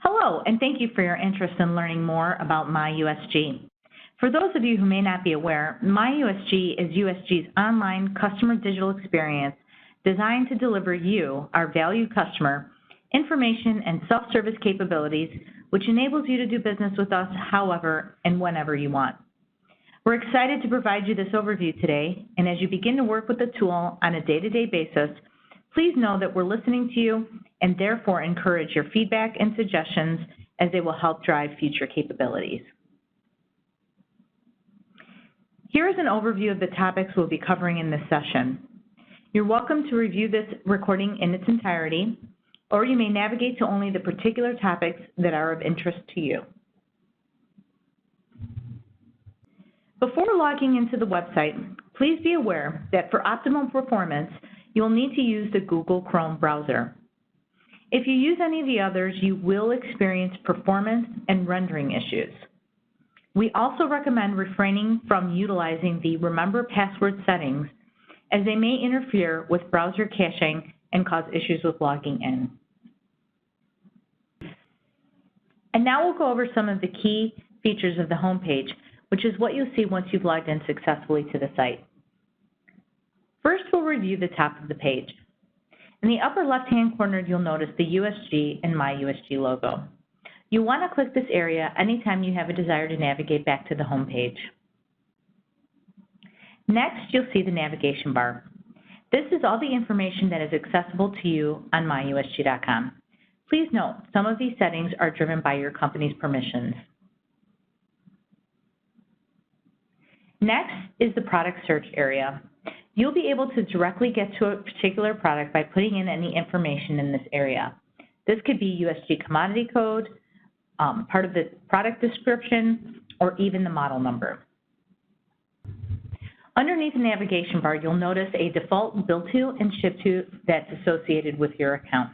Hello, and thank you for your interest in learning more about MYUSG. For those of you who may not be aware, MYUSG is USG's online customer digital experience designed to deliver you, our valued customer, information and self-service capabilities, which enables you to do business with us however and whenever you want. We're excited to provide you this overview today, and as you begin to work with the tool on a day-to-day basis, please know that we're listening to you and therefore encourage your feedback and suggestions as they will help drive future capabilities. Here is an overview of the topics we'll be covering in this session. You're welcome to review this recording in its entirety, or you may navigate to only the particular topics that are of interest to you. Before logging into the website, please be aware that for optimal performance, you'll need to use the Google Chrome browser. If you use any of the others, you will experience performance and rendering issues. We also recommend refraining from utilizing the Remember Password settings, as they may interfere with browser caching and cause issues with logging in. And now we'll go over some of the key features of the home page, which is what you'll see once you've logged in successfully to the site. First, we'll review the top of the page. In the upper left-hand corner, you'll notice the USG and MYUSG logo. You'll want to click this area anytime you have a desire to navigate back to the home page. Next, you'll see the navigation bar. This is all the information that is accessible to you on MyUSG.com. Please note, some of these settings are driven by your company's permissions. Next is the product search area. You'll be able to directly get to a particular product by putting in any information in this area. This could be USG commodity code, part of the product description, or even the model number. Underneath the navigation bar, you'll notice a default bill to and ship to that's associated with your account.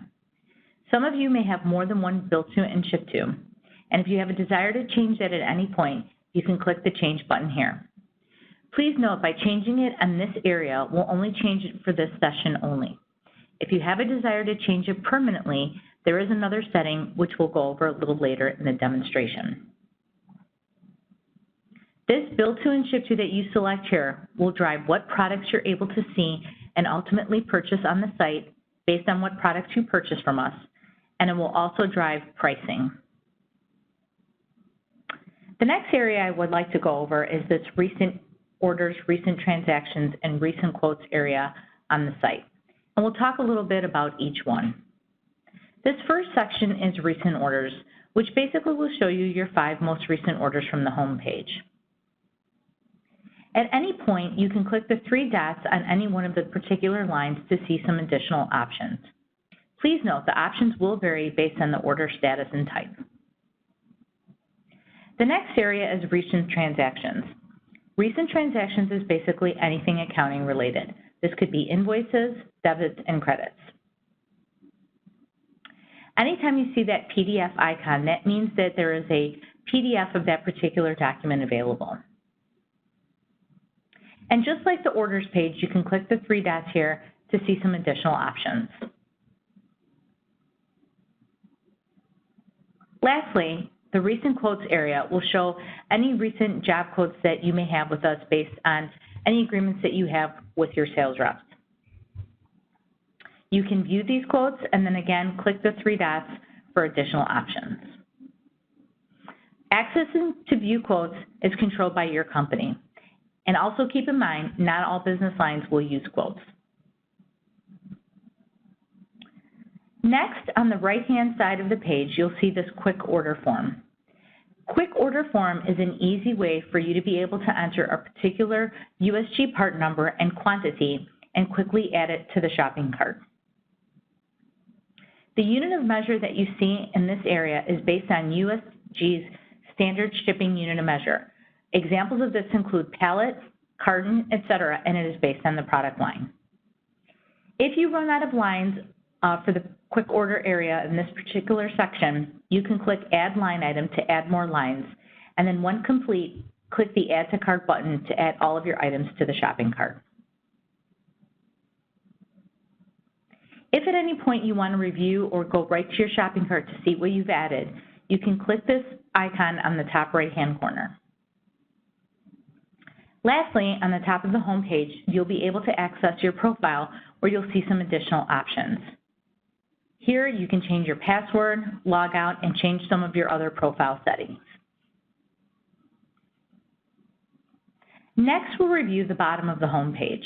Some of you may have more than one bill to and ship to, and if you have a desire to change that at any point, you can click the change button here. Please note, by changing it on this area, we'll only change it for this session only. If you have a desire to change it permanently, there is another setting which we'll go over a little later in the demonstration. This bill to and ship to that you select here will drive what products you're able to see and ultimately purchase on the site based on what products you purchase from us, and it will also drive pricing. The next area I would like to go over is this recent orders, recent transactions, and recent quotes area on the site. And we'll talk a little bit about each one. This first section is recent orders, which basically will show you your 5 most recent orders from the home page. At any point, you can click the 3 dots on any one of the particular lines to see some additional options. Please note the options will vary based on the order status and type. The next area is recent transactions. Recent transactions is basically anything accounting related. This could be invoices, debits, and credits. Anytime you see that PDF icon, that means that there is a PDF of that particular document available. And just like the orders page, you can click the 3 dots here to see some additional options. Lastly, the recent quotes area will show any recent job quotes that you may have with us based on any agreements that you have with your sales reps. You can view these quotes and then again click the 3 dots for additional options. Access to view quotes is controlled by your company. And also keep in mind, not all business lines will use quotes. Next, on the right-hand side of the page, you'll see this quick order form. Quick order form is an easy way for you to be able to enter a particular USG part number and quantity and quickly add it to the shopping cart. The unit of measure that you see in this area is based on USG's standard shipping unit of measure. Examples of this include pallet, carton, etc., and it is based on the product line. If you run out of lines for the quick order area in this particular section, you can click Add Line Item to add more lines, and then when complete, click the Add to Cart button to add all of your items to the shopping cart. If at any point you want to review or go right to your shopping cart to see what you've added, you can click this icon on the top right-hand corner. Lastly, on the top of the home page, you'll be able to access your profile where you'll see some additional options. Here, you can change your password, log out, and change some of your other profile settings. Next, we'll review the bottom of the home page.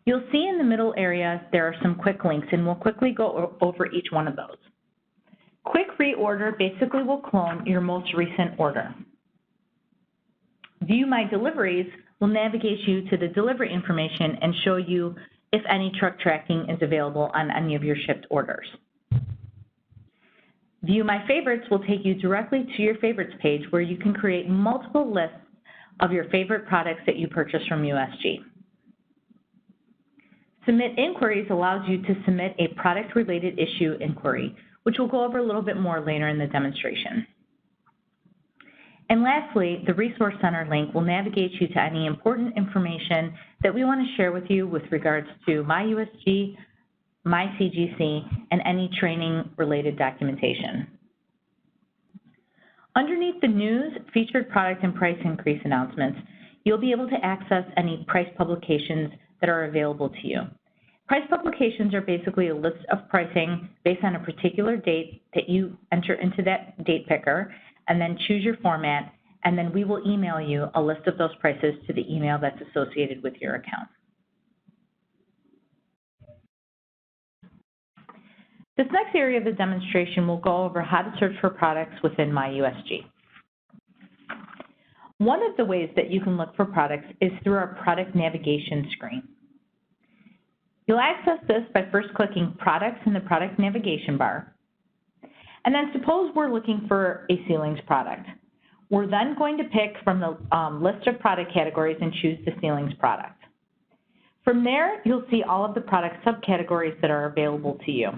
You'll see in the middle area there are some quick links, and we'll quickly go over each one of those. Quick Reorder basically will clone your most recent order. View My Deliveries will navigate you to the delivery information and show you if any truck tracking is available on any of your shipped orders. View My Favorites will take you directly to your favorites page where you can create multiple lists of your favorite products that you purchase from MYUSG. Submit Inquiries allows you to submit a product-related issue inquiry, which we'll go over a little bit more later in the demonstration. And lastly, the Resource Center link will navigate you to any important information that we want to share with you with regards to MYUSG, MYCGC, and any training-related documentation. Underneath the news, featured product and price increase announcements, you'll be able to access any price publications that are available to you. Price publications are basically a list of pricing based on a particular date that you enter into that date picker, and then choose your format, and then we will email you a list of those prices to the email that's associated with your account. This next area of the demonstration will go over how to search for products within MYUSG. One of the ways that you can look for products is through our product navigation screen. You'll access this by first clicking Products in the product navigation bar. And then suppose we're looking for a ceilings product. We're then going to pick from the list of product categories and choose the ceilings product. From there, you'll see all of the product subcategories that are available to you.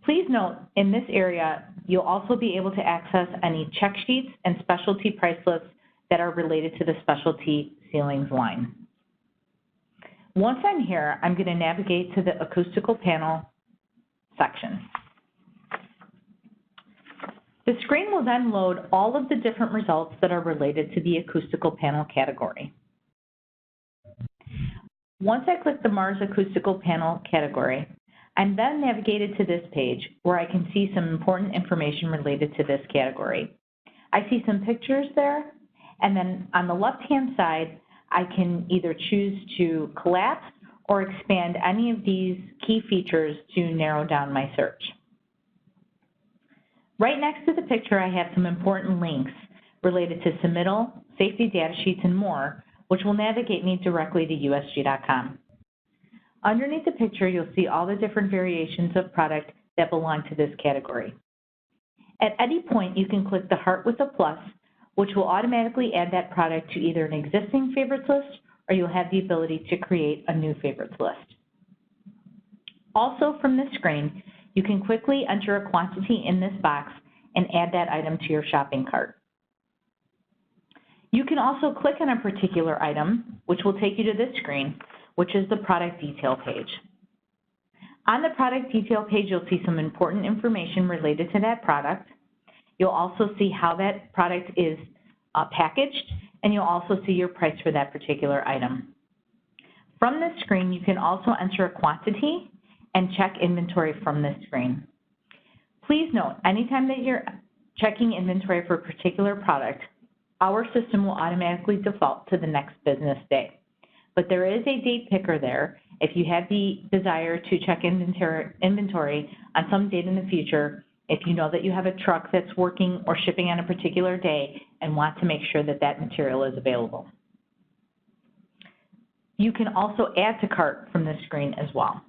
Please note, in this area, you'll also be able to access any check sheets and specialty price lists that are related to the specialty ceilings line. Once I'm here, I'm going to navigate to the acoustical panel section. The screen will then load all of the different results that are related to the acoustical panel category. Once I click the Mars acoustical panel category, I'm then navigated to this page where I can see some important information related to this category. I see some pictures there, and then on the left-hand side, I can either choose to collapse or expand any of these key features to narrow down my search. Right next to the picture, I have some important links related to submittal, safety data sheets, and more, which will navigate me directly to MYUSG.com. Underneath the picture, you'll see all the different variations of product that belong to this category. At any point, you can click the heart with a plus, which will automatically add that product to either an existing favorites list or you'll have the ability to create a new favorites list. Also from this screen, you can quickly enter a quantity in this box and add that item to your shopping cart. You can also click on a particular item, which will take you to this screen, which is the product detail page. On the product detail page, you'll see some important information related to that product. You'll also see how that product is packaged, and you'll also see your price for that particular item. From this screen, you can also enter a quantity and check inventory from this screen. Please note, anytime that you're checking inventory for a particular product, our system will automatically default to the next business day. But there is a date picker there. If you have the desire to check inventory on some date in the future, if you know that you have a truck that's working or shipping on a particular day and want to make sure that that material is available. You can also add to cart from this screen as well.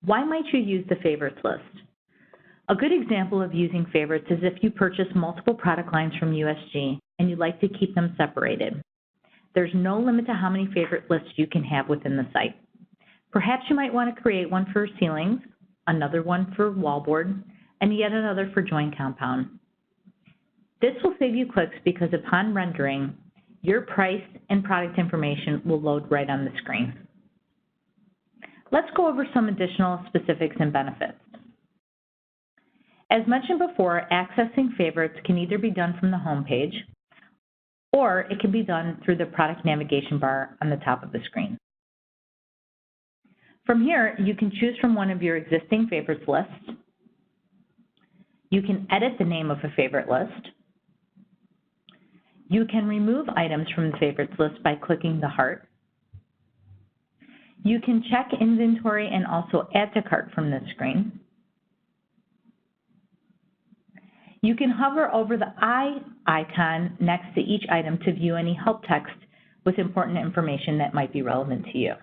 Why might you use the favorites list? A good example of using favorites is if you purchase multiple product lines from MYUSG and you'd like to keep them separated. There's no limit to how many favorite lists you can have within the site. Perhaps you might want to create one for ceilings, another one for wallboard, and yet another for joint compound. This will save you clicks because upon rendering, your price and product information will load right on the screen. Let's go over some additional specifics and benefits. As mentioned before, accessing favorites can either be done from the home page, or it can be done through the product navigation bar on the top of the screen. From here, you can choose from one of your existing favorites lists. You can edit the name of a favorite list. You can remove items from the favorites list by clicking the heart. You can check inventory and also add to cart from this screen. You can hover over the eye icon next to each item to view any help text with important information that might be relevant to you.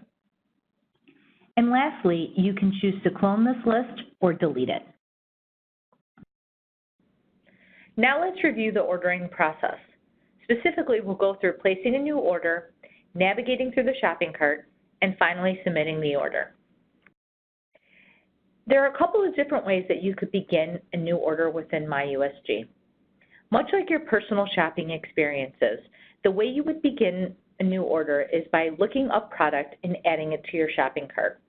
And lastly, you can choose to clone this list or delete it. Now let's review the ordering process. Specifically, we'll go through placing a new order, navigating through the shopping cart, and finally submitting the order. There are a couple of different ways that you could begin a new order within MYUSG. Much like your personal shopping experiences, the way you would begin a new order is by looking up product and adding it to your shopping cart.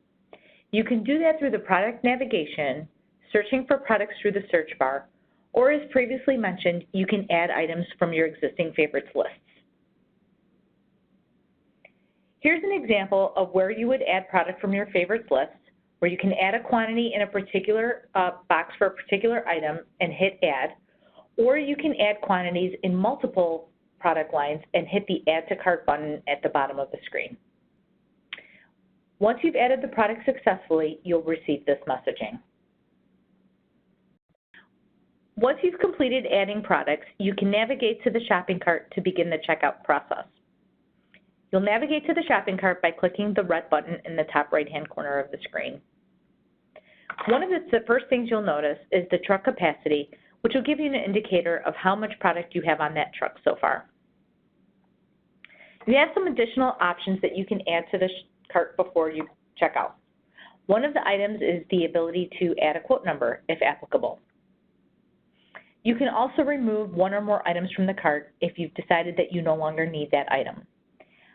You can do that through the product navigation, searching for products through the search bar, or as previously mentioned, you can add items from your existing favorites lists. Here's an example of where you would add product from your favorites list, where you can add a quantity in a particular box for a particular item and hit add, or you can add quantities in multiple product lines and hit the add to cart button at the bottom of the screen. Once you've added the product successfully, you'll receive this messaging. Once you've completed adding products, you can navigate to the shopping cart to begin the checkout process. You'll navigate to the shopping cart by clicking the red button in the top right-hand corner of the screen. One of the first things you'll notice is the truck capacity, which will give you an indicator of how much product you have on that truck so far. You have some additional options that you can add to the cart before you check out. One of the items is the ability to add a quote number, if applicable. You can also remove one or more items from the cart if you've decided that you no longer need that item.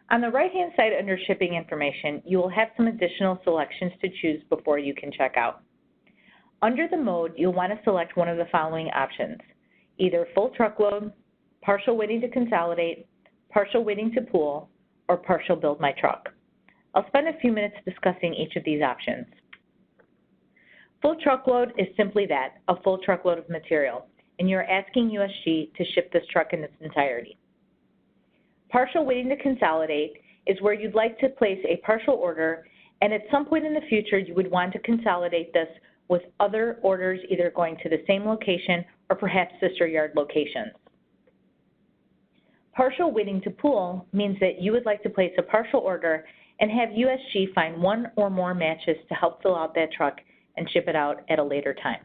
On the right-hand side under shipping information, you will have some additional selections to choose before you can check out. Under the mode, you'll want to select one of the following options, either full truckload, partial waiting to consolidate, partial waiting to pool, or partial build my truck. I'll spend a few minutes discussing each of these options. Full truckload is simply that, a full truckload of material, and you're asking USG to ship this truck in its entirety. Partial waiting to consolidate is where you'd like to place a partial order, and at some point in the future you would want to consolidate this with other orders either going to the same location or perhaps sister yard locations. Partial waiting to pool means that you would like to place a partial order and have USG find one or more matches to help fill out that truck and ship it out at a later time.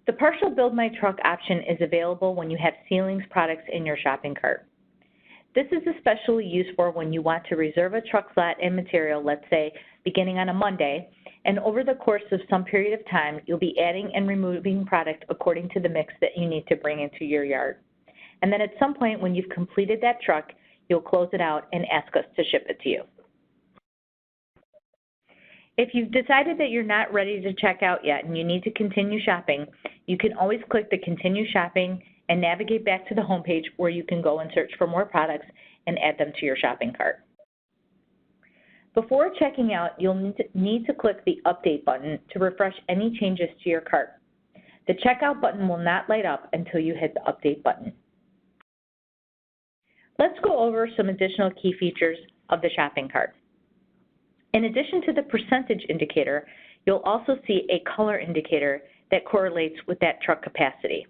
The partial build my truck option is available when you have ceilings products in your shopping cart. This is especially used for when you want to reserve a truck slot and material, let's say, beginning on a Monday, and over the course of some period of time, you'll be adding and removing product according to the mix that you need to bring into your yard. And then at some point when you've completed that truck, you'll close it out and ask us to ship it to you. If you've decided that you're not ready to check out yet and you need to continue shopping, you can always click the Continue Shopping and navigate back to the home page where you can go and search for more products and add them to your shopping cart. Before checking out, you'll need to click the Update button to refresh any changes to your cart. The Checkout button will not light up until you hit the Update button. Let's go over some additional key features of the shopping cart. In addition to the percentage indicator, you'll also see a color indicator that correlates with that truck capacity.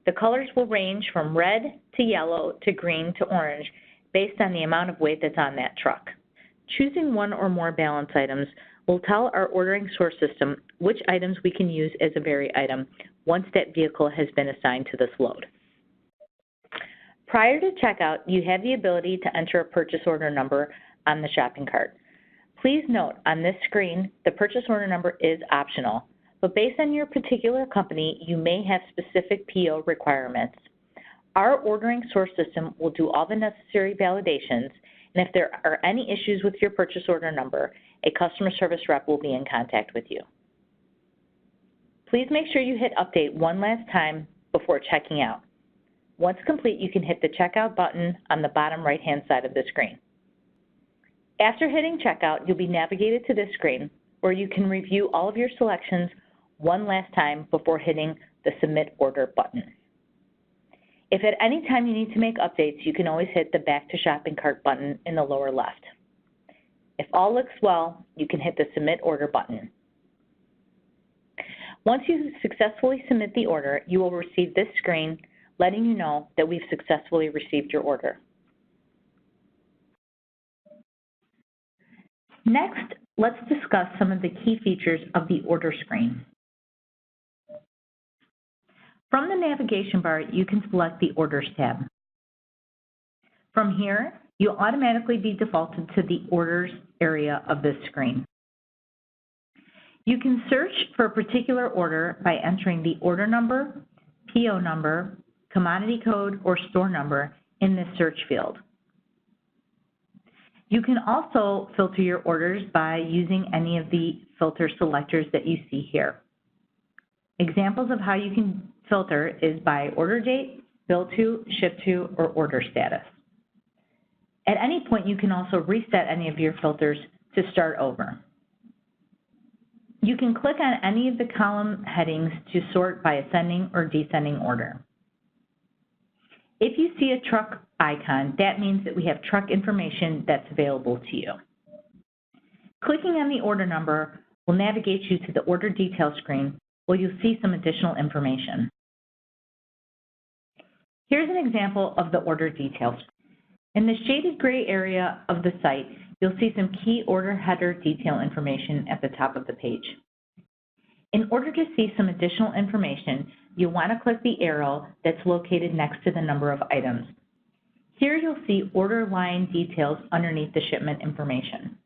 The colors will range from red to yellow to green to orange based on the amount of weight that's on that truck. Choosing one or more balance items will tell our ordering source system which items we can use as a vary item once that vehicle has been assigned to this load. Prior to checkout, you have the ability to enter a purchase order number on the shopping cart. Please note, on this screen, the purchase order number is optional, but based on your particular company, you may have specific PO requirements. Our ordering source system will do all the necessary validations, and if there are any issues with your purchase order number, a customer service rep will be in contact with you. Please make sure you hit update one last time before checking out. Once complete, you can hit the checkout button on the bottom right-hand side of the screen. After hitting checkout, you'll be navigated to this screen where you can review all of your selections one last time before hitting the Submit Order button. If at any time you need to make updates, you can always hit the Back to Shopping Cart button in the lower left. If all looks well, you can hit the Submit Order button. Once you successfully submit the order, you will receive this screen letting you know that we've successfully received your order. Next, let's discuss some of the key features of the order screen. From the navigation bar, you can select the Orders tab. From here, you'll automatically be defaulted to the Orders area of this screen. You can search for a particular order by entering the order number, PO number, commodity code, or store number in this search field. You can also filter your orders by using any of the filter selectors that you see here. Examples of how you can filter is by order date, bill to, ship to, or order status. At any point, you can also reset any of your filters to start over. You can click on any of the column headings to sort by ascending or descending order. If you see a truck icon, that means that we have truck information that's available to you. Clicking on the order number will navigate you to the order details screen where you'll see some additional information. Here's an example of the order details. In the shaded gray area of the site, you'll see some key order header detail information at the top of the page. In order to see some additional information, you'll want to click the arrow that's located next to the number of items. Here you'll see order line details underneath the shipment information.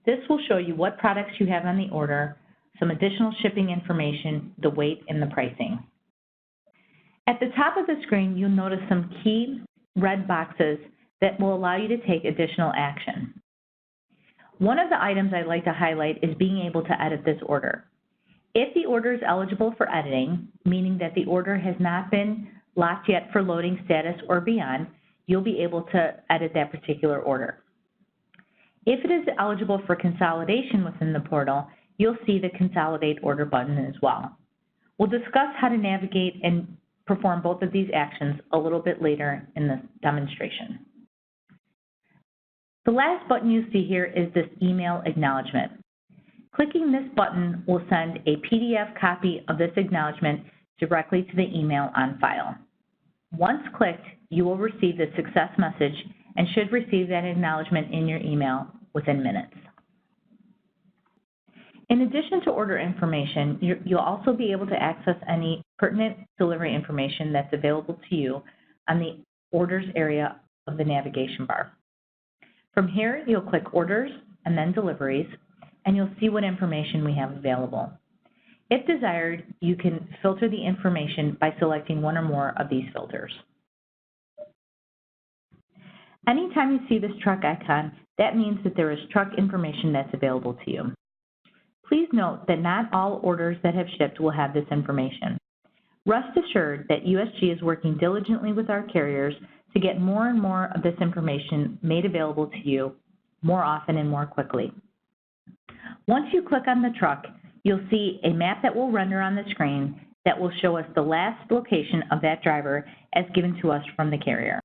This will show you what products you have on the order, some additional shipping information, the weight, and the pricing. At the top of the screen, you'll notice some key red boxes that will allow you to take additional action. One of the items I'd like to highlight is being able to edit this order. If the order is eligible for editing, meaning that the order has not been locked yet for loading status or beyond, you'll be able to edit that particular order. If it is eligible for consolidation within the portal, you'll see the Consolidate Order button as well. We'll discuss how to navigate and perform both of these actions a little bit later in the demonstration. The last button you see here is this email acknowledgement. Clicking this button will send a PDF copy of this acknowledgement directly to the email on file. Once clicked, you will receive the success message and should receive that acknowledgement in your email within minutes. In addition to order information, you'll also be able to access any pertinent delivery information that's available to you on the Orders area of the navigation bar. From here, you'll click Orders and then Deliveries, and you'll see what information we have available. If desired, you can filter the information by selecting one or more of these filters. Anytime you see this truck icon, that means that there is truck information that's available to you. Please note that not all orders that have shipped will have this information. Rest assured that USG is working diligently with our carriers to get more and more of this information made available to you more often and more quickly. Once you click on the truck, you'll see a map that will render on the screen that will show us the last location of that driver as given to us from the carrier.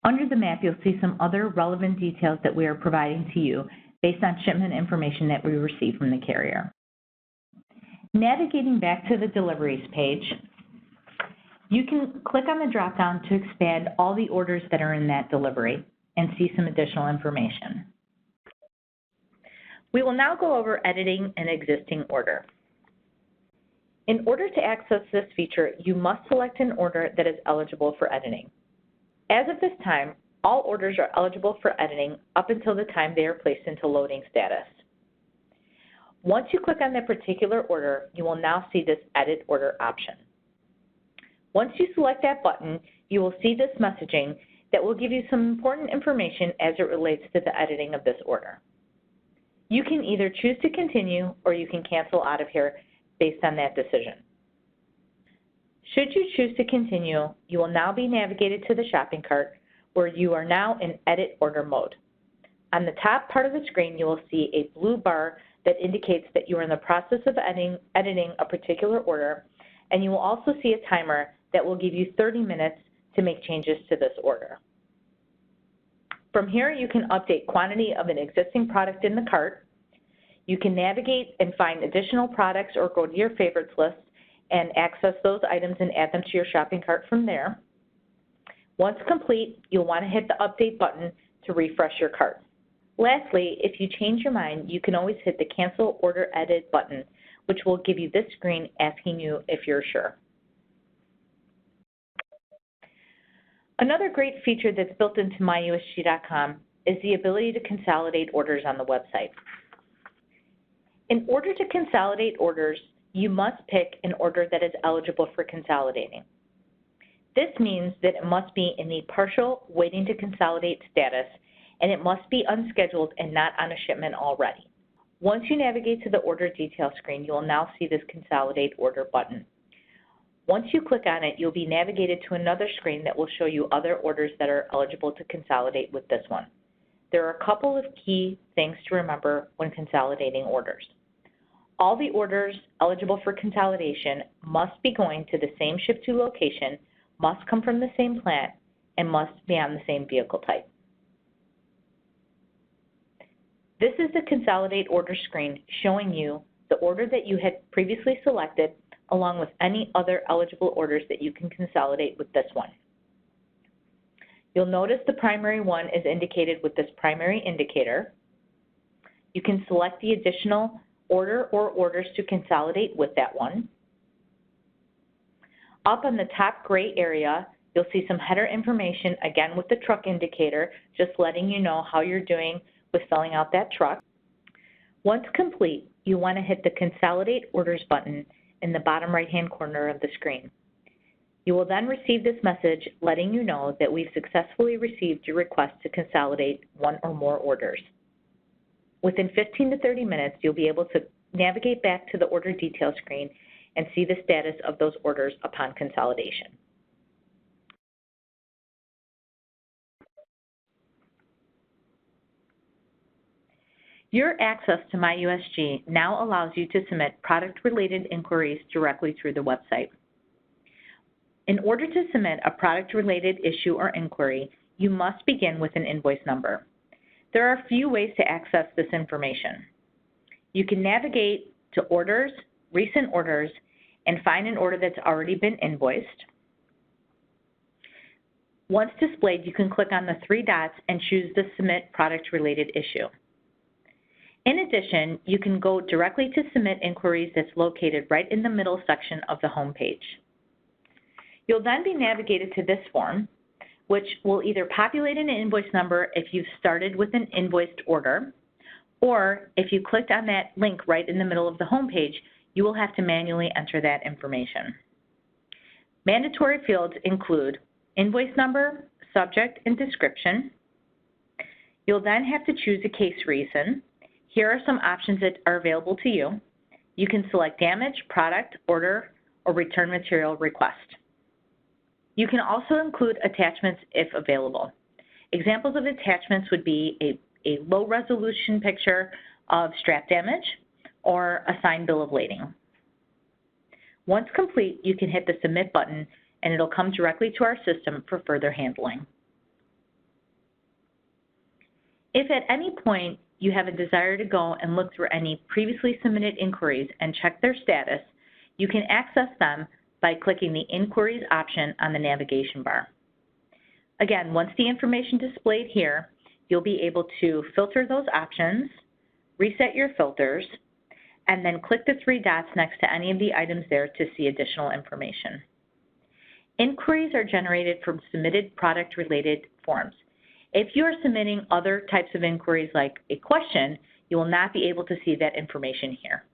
Under the map, you'll see some other relevant details that we are providing to you based on shipment information that we receive from the carrier. Navigating back to the Deliveries page, you can click on the drop-down to expand all the orders that are in that delivery and see some additional information. We will now go over editing an existing order. In order to access this feature, you must select an order that is eligible for editing. As of this time, all orders are eligible for editing up until the time they are placed into loading status. Once you click on that particular order, you will now see this Edit Order option. Once you select that button, you will see this messaging that will give you some important information as it relates to the editing of this order. You can either choose to continue or you can cancel out of here based on that decision. Should you choose to continue, you will now be navigated to the shopping cart where you are now in edit order mode. On the top part of the screen, you will see a blue bar that indicates that you are in the process of editing a particular order, and you will also see a timer that will give you 30 minutes to make changes to this order. From here, you can update quantity of an existing product in the cart. You can navigate and find additional products or go to your favorites list and access those items and add them to your shopping cart from there. Once complete, you'll want to hit the update button to refresh your cart. Lastly, if you change your mind, you can always hit the cancel order edit button, which will give you this screen asking you if you're sure. Another great feature that's built into MYUSG.com is the ability to consolidate orders on the website. In order to consolidate orders, you must pick an order that is eligible for consolidating. This means that it must be in the partial waiting to consolidate status, and it must be unscheduled and not on a shipment already. Once you navigate to the order detail screen, you will now see this consolidate order button. Once you click on it, you'll be navigated to another screen that will show you other orders that are eligible to consolidate with this one. There are a couple of key things to remember when consolidating orders. All the orders eligible for consolidation must be going to the same ship-to location, must come from the same plant, and must be on the same vehicle type. This is the consolidate order screen showing you the order that you had previously selected along with any other eligible orders that you can consolidate with this one. You'll notice the primary one is indicated with this primary indicator. You can select the additional order or orders to consolidate with that one. Up on the top gray area, you'll see some header information, again with the truck indicator, just letting you know how you're doing with filling out that truck. Once complete, you want to hit the Consolidate Orders button in the bottom right-hand corner of the screen. You will then receive this message letting you know that we've successfully received your request to consolidate one or more orders. Within 15 to 30 minutes, you'll be able to navigate back to the order detail screen and see the status of those orders upon consolidation. Your access to MYUSG now allows you to submit product-related inquiries directly through the website. In order to submit a product-related issue or inquiry, you must begin with an invoice number. There are a few ways to access this information. You can navigate to Orders, Recent Orders, and find an order that's already been invoiced. Once displayed, you can click on the three dots and choose the Submit Product-Related Issue. In addition, you can go directly to Submit Inquiries that's located right in the middle section of the home page. You'll then be navigated to this form, which will either populate an invoice number if you've started with an invoiced order, or if you clicked on that link right in the middle of the home page, you will have to manually enter that information. Mandatory fields include invoice number, subject, and description. You'll then have to choose a case reason. Here are some options that are available to you. You can select damage, product, order, or return material request. You can also include attachments if available. Examples of attachments would be a low resolution picture of strap damage or a signed bill of lading. Once complete, you can hit the Submit button and it'll come directly to our system for further handling. If at any point you have a desire to go and look through any previously submitted inquiries and check their status, you can access them by clicking the Inquiries option on the navigation bar. Again, once the information displayed here, you'll be able to filter those options, reset your filters, and then click the three dots next to any of the items there to see additional information. Inquiries are generated from submitted product-related forms. If you are submitting other types of inquiries like a question, you will not be able to see that information here.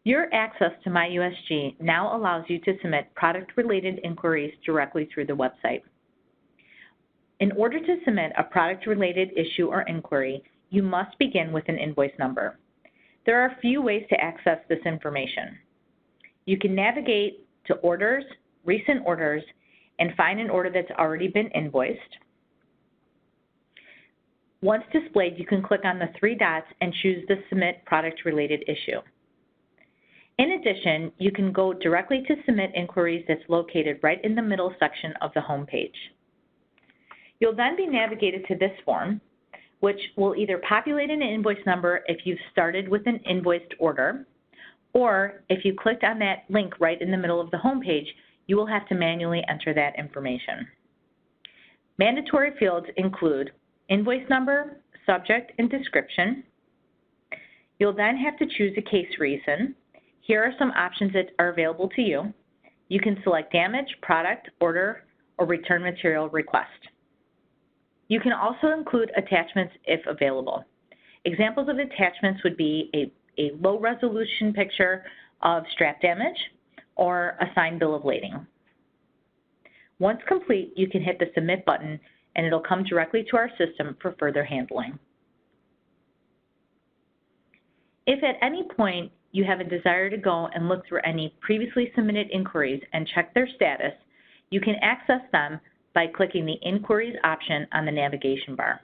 Your access to MYUSG now allows you to submit product-related inquiries directly through the website. In order to submit a product-related issue or inquiry, you must begin with an invoice number. There are a few ways to access this information. You can navigate to Orders, Recent Orders, and find an order that's already been invoiced. Once displayed, you can click on the three dots and choose the Submit Product-Related Issue. In addition, you can go directly to Submit Inquiries that's located right in the middle section of the home page. You'll then be navigated to this form, which will either populate an invoice number if you've started with an invoiced order, or if you clicked on that link right in the middle of the home page, you will have to manually enter that information. Mandatory fields include invoice number, subject, and description. You'll then have to choose a case reason. Here are some options that are available to you. You can select damage, product, order, or return material request. You can also include attachments if available. Examples of attachments would be a low-resolution picture of strap damage or a signed bill of lading. Once complete, you can hit the Submit button and it'll come directly to our system for further handling. If at any point you have a desire to go and look through any previously submitted inquiries and check their status, you can access them by clicking the Inquiries option on the navigation bar.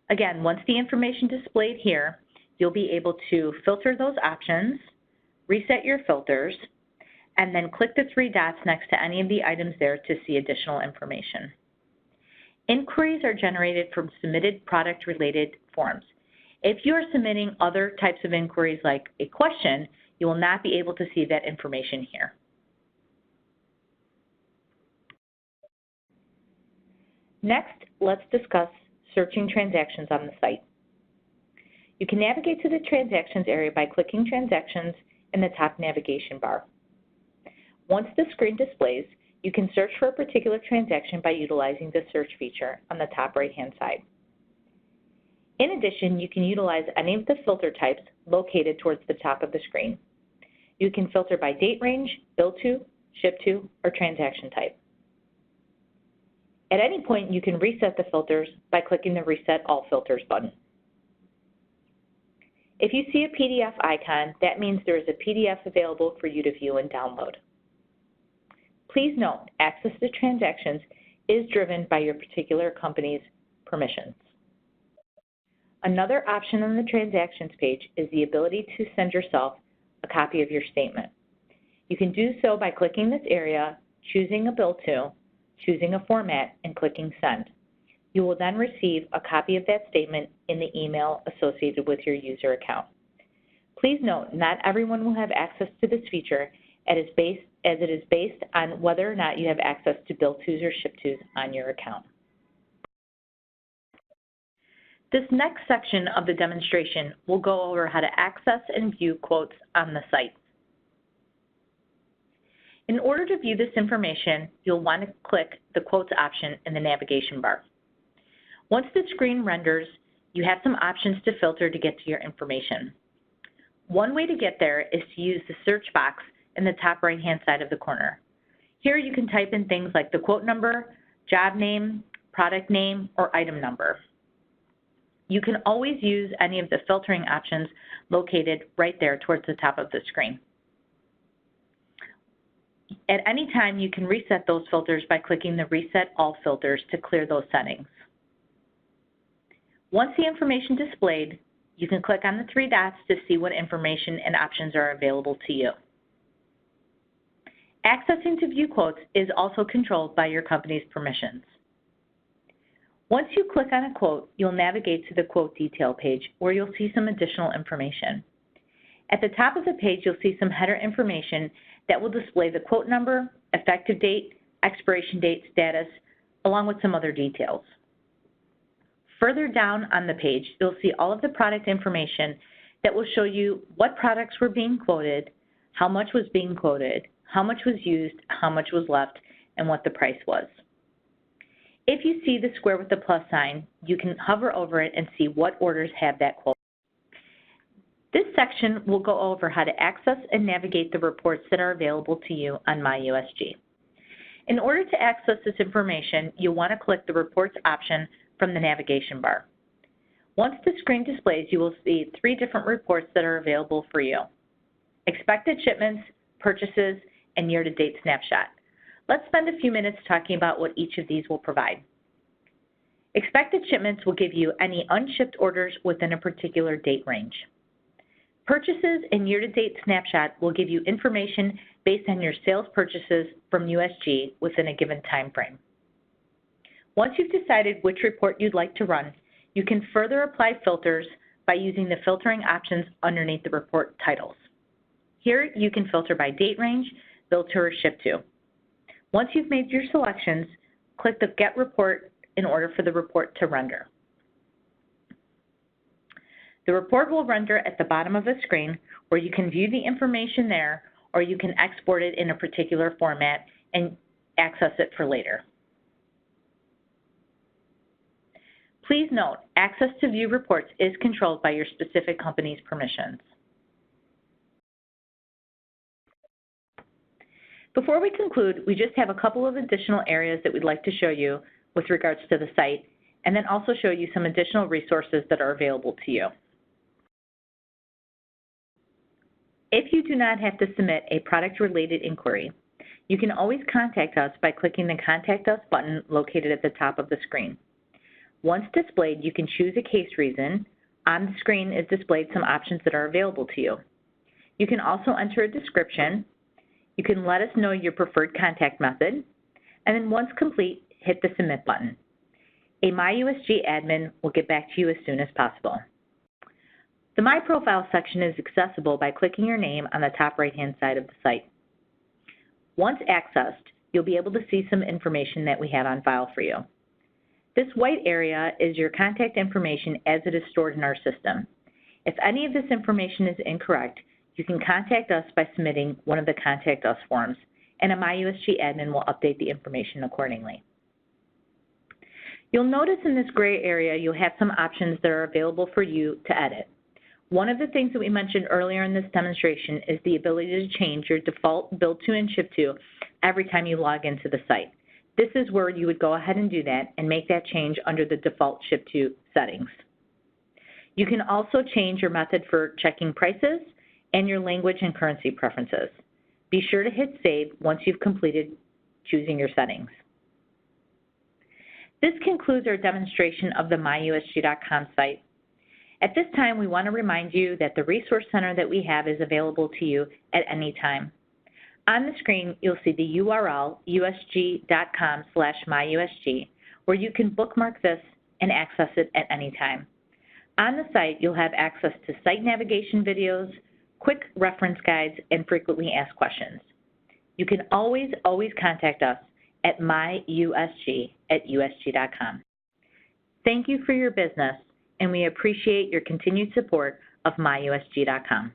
Again, once the information is displayed here, you'll be able to filter those options, reset your filters, and then click the three dots next to any of the items there to see additional information. Inquiries are generated from submitted product-related forms. If you are submitting other types of inquiries like a question, you will not be able to see that information here. Next, let's discuss searching transactions on the site. You can navigate to the Transactions area by clicking Transactions in the top navigation bar. Once the screen displays, you can search for a particular transaction by utilizing the search feature on the top right-hand side. In addition, you can utilize any of the filter types located towards the top of the screen. You can filter by date range, bill to, ship to, or transaction type. At any point, you can reset the filters by clicking the Reset All Filters button. If you see a PDF icon, that means there is a PDF available for you to view and download. Please note, access to transactions is driven by your particular company's permissions. Another option on the Transactions page is the ability to send yourself a copy of your statement. You can do so by clicking this area, choosing a bill to, choosing a format, and clicking Send. You will then receive a copy of that statement in the email associated with your user account. Please note, not everyone will have access to this feature as it is based on whether or not you have access to bill tos or ship tos on your account. This next section of the demonstration will go over how to access and view quotes on the site. In order to view this information, you'll want to click the Quotes option in the navigation bar. Once the screen renders, you have some options to filter to get to your information. One way to get there is to use the search box in the top right-hand side of the corner. Here you can type in things like the quote number, job name, product name, or item number. You can always use any of the filtering options located right there towards the top of the screen. At any time, you can reset those filters by clicking the Reset All Filters to clear those settings. Once the information is displayed, you can click on the three dots to see what information and options are available to you. Accessing to view quotes is also controlled by your company's permissions. Once you click on a quote, you'll navigate to the quote detail page where you'll see some additional information. At the top of the page, you'll see some header information that will display the quote number, effective date, expiration date, status, along with some other details. Further down on the page, you'll see all of the product information that will show you what products were being quoted, how much was being quoted, how much was used, how much was left, and what the price was. If you see the square with the plus sign, you can hover over it and see what orders have that quote. This section will go over how to access and navigate the reports that are available to you on MYUSG. In order to access this information, you'll want to click the Reports option from the navigation bar. Once the screen displays, you will see 3 different reports that are available for you: expected shipments, purchases, and year-to-date snapshot. Let's spend a few minutes talking about what each of these will provide. Expected shipments will give you any unshipped orders within a particular date range. Purchases and year-to-date snapshot will give you information based on your sales purchases from USG within a given time frame. Once you've decided which report you'd like to run, you can further apply filters by using the filtering options underneath the report titles. Here you can filter by date range, billed to, or shipped to. Once you've made your selections, click the Get Report in order for the report to render. The report will render at the bottom of the screen, where you can view the information there, or you can export it in a particular format and access it for later. Please note, access to view reports is controlled by your specific company's permissions. Before we conclude, we just have a couple of additional areas that we'd like to show you with regards to the site, and then also show you some additional resources that are available to you. If you do not have to submit a product-related inquiry, you can always contact us by clicking the Contact Us button located at the top of the screen. Once displayed, you can choose a case reason. On the screen is displayed some options that are available to you. You can also enter a description. You can let us know your preferred contact method, and then once complete, hit the Submit button. A MyUSG admin will get back to you as soon as possible. The My Profile section is accessible by clicking your name on the top right-hand side of the site. Once accessed, you'll be able to see some information that we have on file for you. This white area is your contact information as it is stored in our system. If any of this information is incorrect, you can contact us by submitting one of the Contact Us forms, and a MyUSG admin will update the information accordingly. You'll notice in this gray area you'll have some options that are available for you to edit. One of the things that we mentioned earlier in this demonstration is the ability to change your default build to and ship to every time you log into the site. This is where you would go ahead and do that and make that change under the default ship to settings. You can also change your method for checking prices and your language and currency preferences. Be sure to hit Save once you've completed choosing your settings. This concludes our demonstration of the MyUSG.com site. At this time, we want to remind you that the Resource Center that we have is available to you at any time. On the screen, you'll see the URL, usg.com/myusg, where you can bookmark this and access it at any time. On the site, you'll have access to site navigation videos, quick reference guides, and frequently asked questions. You can always contact us at myusg@usg.com. Thank you for your business, and we appreciate your continued support of MyUSG.com.